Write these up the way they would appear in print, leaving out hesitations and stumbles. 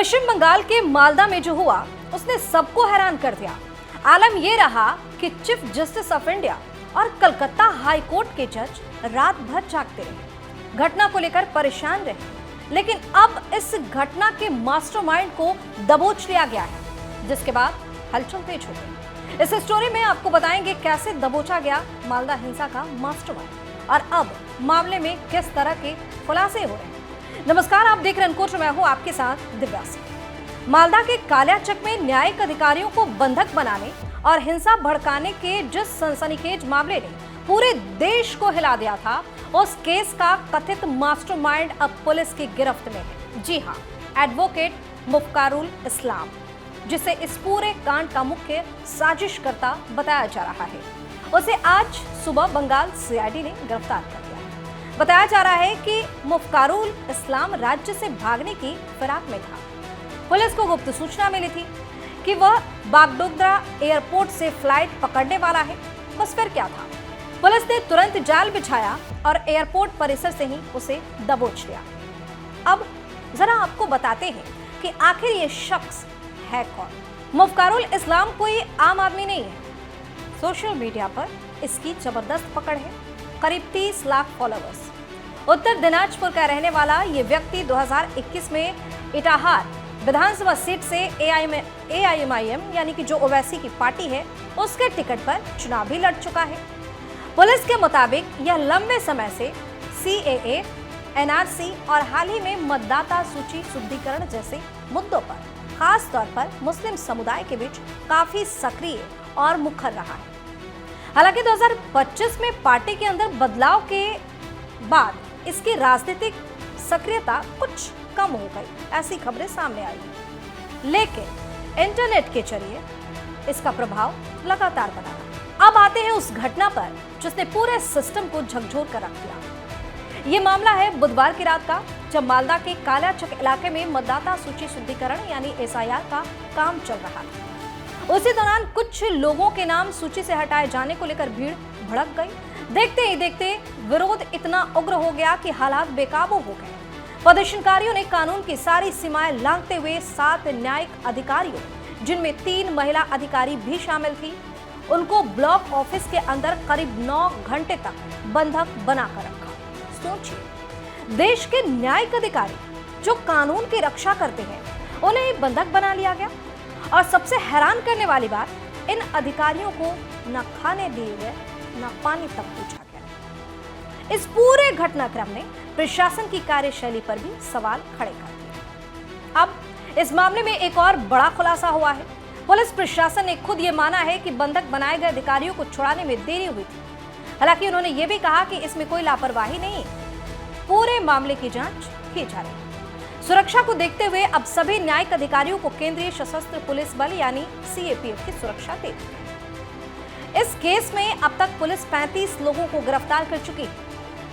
पश्चिम बंगाल के मालदा में जो हुआ उसने सबको हैरान कर दिया। आलम यह रहा कि चीफ जस्टिस ऑफ इंडिया और कलकत्ता हाई कोर्ट के जज रात भर जागते रहे, घटना को लेकर परेशान रहे। लेकिन अब इस घटना के मास्टरमाइंड को दबोच लिया गया है, जिसके बाद हलचल तेज हो गई। इस स्टोरी में आपको बताएंगे कैसे दबोचा गया मालदा हिंसा का मास्टरमाइंड और अब मामले में किस तरह के खुलासे हो रहे हैं। नमस्कार, आप देख रहे हैं अनकोट, मैं हूं आपके साथ दिव्या सिंह। मालदा के कालियाचक में न्यायिक अधिकारियों को बंधक बनाने और हिंसा भड़काने के जिस सनसनीखेज मामले ने पूरे देश को हिला दिया था, उस केस का कथित मास्टरमाइंड अब पुलिस की गिरफ्त में है। जी हां, एडवोकेट मुफ्कारुल इस्लाम, जिसे इस पूरे कांड का मुख्य साजिशकर्ता बताया जा रहा है, उसे आज सुबह बंगाल सीआईडी ने गिरफ्तार कर लिया है। बताया जा रहा है कि मुफ्कारुल इस्लाम राज्य से भागने की फिराक में था। पुलिस को गुप्त सूचना मिली थी कि वह बागडोगरा एयरपोर्ट से फ्लाइट पकड़ने वाला है। बस फिर क्या था, पुलिस ने तुरंत जाल बिछाया और एयरपोर्ट परिसर से ही उसे दबोच लिया। अब जरा आपको बताते हैं कि आखिर ये शख्स है कौन। मुफ्कारुल इस्लाम कोई आम आदमी नहीं है। सोशल मीडिया पर इसकी जबरदस्त पकड़ है, करीब 30 लाख फॉलोअर्स। उत्तर दिनाजपुर का रहने वाला ये व्यक्ति 2021 में इटाहार विधानसभा सीट से एआईएमआईएम यानी कि जो ओवैसी की पार्टी है, उसके टिकट पर चुनाव भी लड़ चुका है। पुलिस के मुताबिक यह लंबे समय से सीएए, एनआरसी और हाल ही में मतदाता सूची शुद्धिकरण जैसे मुद्दों पर, खास तौर पर मुस्लिम समुदाय के बीच काफी सक्रिय और मुखर रहा है। हालांकि 2025 में पार्टी के अंदर बदलाव के बाद इसकी राजनीतिक सक्रियता कुछ कम हो गई, ऐसी खबरें सामने आई। लेकिन इंटरनेट के जरिए इसका प्रभाव लगातार बना रहा। अब आते हैं उस घटना पर जिसने पूरे सिस्टम को झकझोर कर रख दिया। ये मामला है बुधवार की रात का, जब मालदा के कालियाचक इलाके में मतदाता सूची शुद्धिकरण यानी एसआईआर का काम चल रहा था। उसी दौरान कुछ लोगों के नाम सूची से हटाए जाने को लेकर भीड़ भड़क गई। देखते ही देखते विरोध इतना उग्र हो गया कि हालात बेकाबू हो गए। प्रदर्शनकारियों ने कानून की सारी सीमाएं लांघते हुए 7 न्यायिक अधिकारियों, जिनमें 3 महिला अधिकारी भी शामिल थी, उनको ब्लॉक ऑफिस के अंदर करीब 9 घंटे तक बंधक बनाकर रखा। सोचिए, देश के न्यायिक अधिकारी जो कानून की रक्षा करते हैं, उन्हें बंधक बना लिया गया। और सबसे हैरान करने वाली बात, इन अधिकारियों को न खाने दिए गए, न पानी तक पूछा गया। इस पूरे घटनाक्रम ने प्रशासन की कार्यशैली पर भी सवाल खड़े कर दिए। अब इस मामले में एक और बड़ा खुलासा हुआ है। पुलिस प्रशासन ने खुद ये माना है कि बंधक बनाए गए अधिकारियों को छुड़ाने में देरी हुई थी। हालांकि उन्होंने ये भी कहा कि इसमें कोई लापरवाही नहीं है, पूरे मामले की जांच की जा रही है। सुरक्षा को देखते हुए अब सभी न्यायिक अधिकारियों को केंद्रीय सशस्त्र पुलिस बल यानी सीएपीएफ की सुरक्षा देती है। इस केस में अब तक पुलिस 35 लोगों को गिरफ्तार कर चुकी है।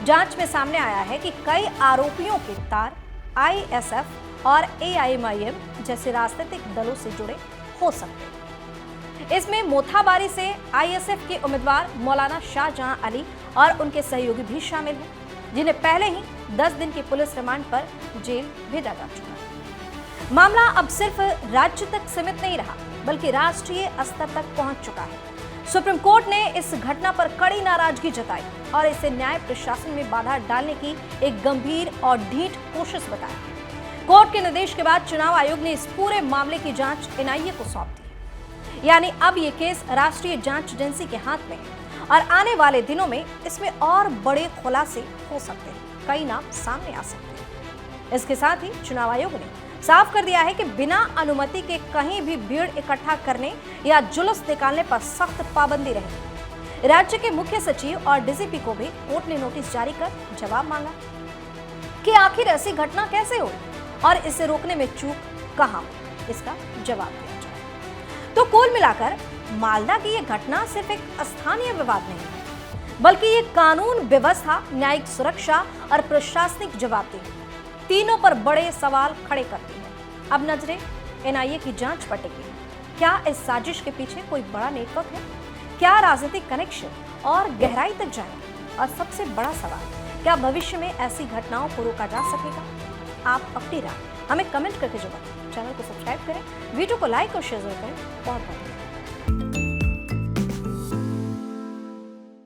जांच में सामने आया है कि कई आरोपियों के तार आईएसएफ और एआईएमआईएम जैसे राजनीतिक दलों से जुड़े हो सकते हैं। इसमें मोथाबारी से आईएसएफ के उम्मीदवार मौलाना शाहजहां अली और उनके सहयोगी भी शामिल हैं, जिन्हें पहले ही 10 दिन की पुलिस रिमांड पर जेल भेजा जा चुका है। मामला अब सिर्फ राज्य तक सीमित नहीं रहा, बल्कि राष्ट्रीय स्तर तक पहुंच चुका है। सुप्रीम कोर्ट ने इस घटना पर कड़ी नाराजगी जताई और इसे न्याय प्रशासन में बाधा डालने की एक गंभीर और ढीठ कोशिश बताया। कोर्ट के निर्देश के बाद चुनाव आयोग ने इस पूरे मामले की जांच एनआईए को सौंप दी। यानी अब ये केस राष्ट्रीय जांच एजेंसी के हाथ में है और आने वाले दिनों में इसमें और बड़े खुलासे हो सकते हैं, कई नाम सामने आ सकते हैं। इसके साथ ही चुनाव आयोग ने साफ कर दिया है कि बिना अनुमति के कहीं भी भीड़ इकट्ठा करने या जुलूस निकालने पर सख्त पाबंदी रहेगी। राज्य के मुख्य सचिव और डीजीपी को भी कोर्ट ने नोटिस जारी कर जवाब मांगा कि आखिर ऐसी घटना कैसे हुई और इसे रोकने में चूक कहां हुई, इसका जवाब दिया जाए। तो कुल मिलाकर मालदा की यह घटना सिर्फ एक स्थानीय विवाद नहीं है, बल्कि ये कानून व्यवस्था, न्यायिक सुरक्षा और प्रशासनिक जवाबदेही तीनों पर बड़े सवाल खड़े करती है। अब नजरें एनआईए की जांच पर टिकी है। क्या इस साजिश के पीछे कोई बड़ा नेटवर्क है? क्या राजनीतिक कनेक्शन और गहराई तक जाएंगे? और सबसे बड़ा सवाल, क्या भविष्य में ऐसी घटनाओं को रोका जा सकेगा? आप अपनी राय हमें कमेंट करके जवाब। चैनल को सब्सक्राइब करें, वीडियो को लाइक और शेयर जरूर करें। बहुत बहुत धन्यवाद।